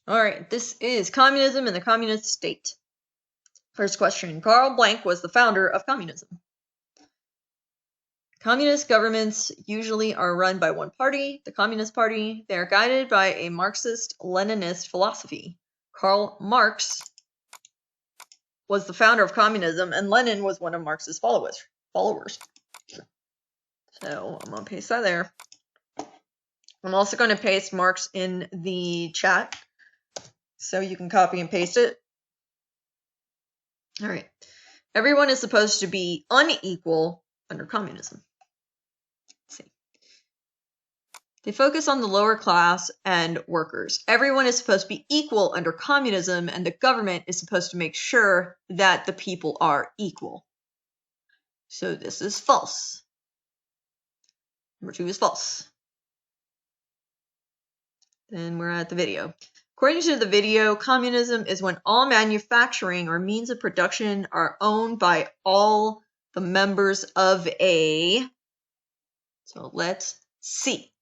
Alright, this is communism in the communist state. First question. Karl Blank was the founder of communism. Communist governments usually are run by one party, the Communist Party. They are guided by a Marxist-Leninist philosophy. Karl Marx was the founder of communism, and Lenin was one of Marx's followers. So I'm going to paste that there. I'm also going to paste Marx in the chat, so you can copy and paste it. All right. Everyone is supposed to be unequal under communism. Let's see. They focus on the lower class and workers. Everyone is supposed to be equal under communism, and the government is supposed to make sure that the people are equal. So this is false. Number 2 is false. Then we're at the video. According to the video, communism is when all manufacturing or means of production are owned by all the members of a... So let's see.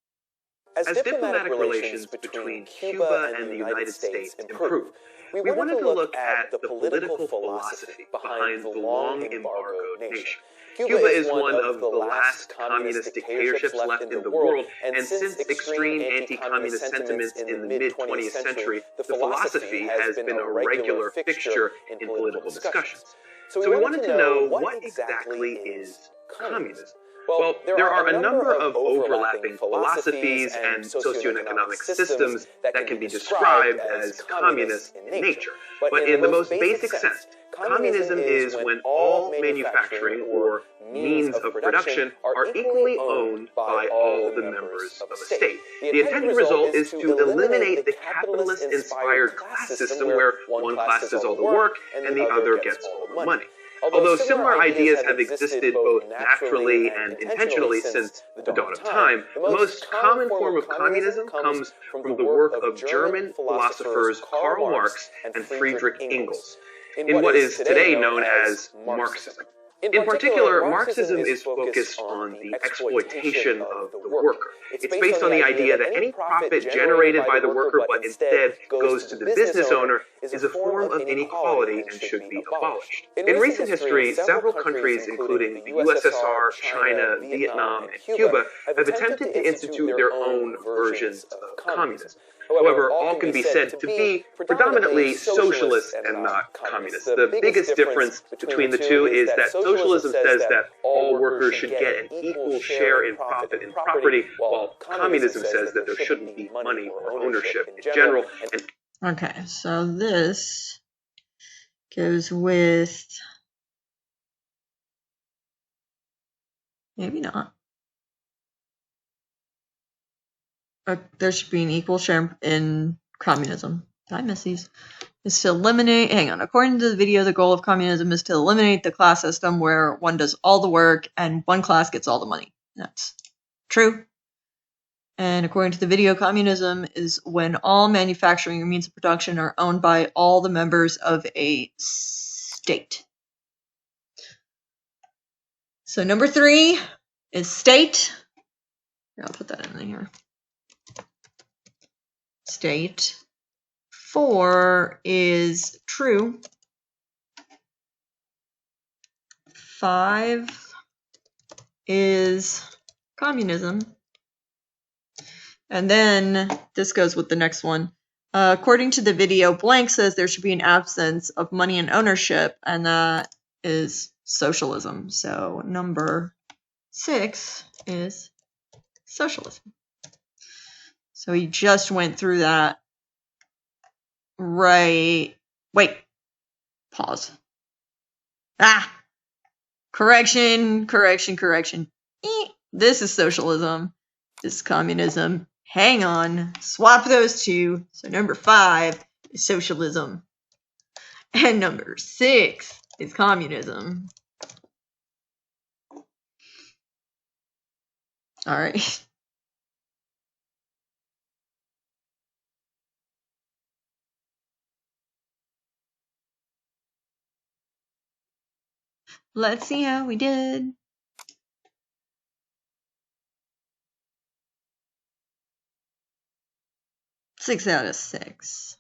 As diplomatic relations between Cuba and the United States improve, we wanted to look at the political philosophy behind the long-embargoed nation. Cuba is one of the last communist dictatorships left in the world, and since extreme anti-communist sentiments in the mid-20th century, the philosophy has been a regular fixture in political discussions. So we wanted to know what exactly is communism. Well, there are a number of overlapping philosophies and socioeconomic systems that can be described as communist in nature. But in the most basic sense, communism is when all manufacturing or means of production are equally owned by all the members of a state. The intended result is to eliminate the capitalist-inspired class system where one class does all the work and the other gets all the money. Although similar ideas have existed both naturally and intentionally since the dawn of time, the most common form of communism comes from the work of German philosophers Karl Marx and Friedrich Engels, in what is today known as Marxism. In particular, Marxism is focused on the exploitation of the worker. It's based on the idea that any profit generated by the worker but instead goes to the business owner is a form of inequality and should be abolished. In recent history, several countries, including the USSR, China, Vietnam, and Cuba, have attempted to institute their own versions of communism. However, all can be said to be predominantly socialist and not communist. The biggest difference between the two is that socialism says that all workers should get an equal share in profit and property, while communism says that there shouldn't be money or ownership in general. Okay, so this goes with... Maybe not. There should be an equal share in communism. Did I miss these? Is to eliminate, hang on, according to the video, the goal of communism is to eliminate the class system where one does all the work and one class gets all the money. That's true. And according to the video, communism is when all manufacturing or means of production are owned by all the members of a state. So number 3 is state. Here, I'll put that in here. State. 4 is true. 5 is communism. And then this goes with the next one. According to the video, Blank says there should be an absence of money and ownership, and that is socialism. So number 6 is socialism. So he just went through that. Right. Wait. Pause. Correction. This is socialism. This is communism. Hang on. Swap those two. So number 5 is socialism. And number 6 is communism. All right. Let's see how we did. 6 out of 6.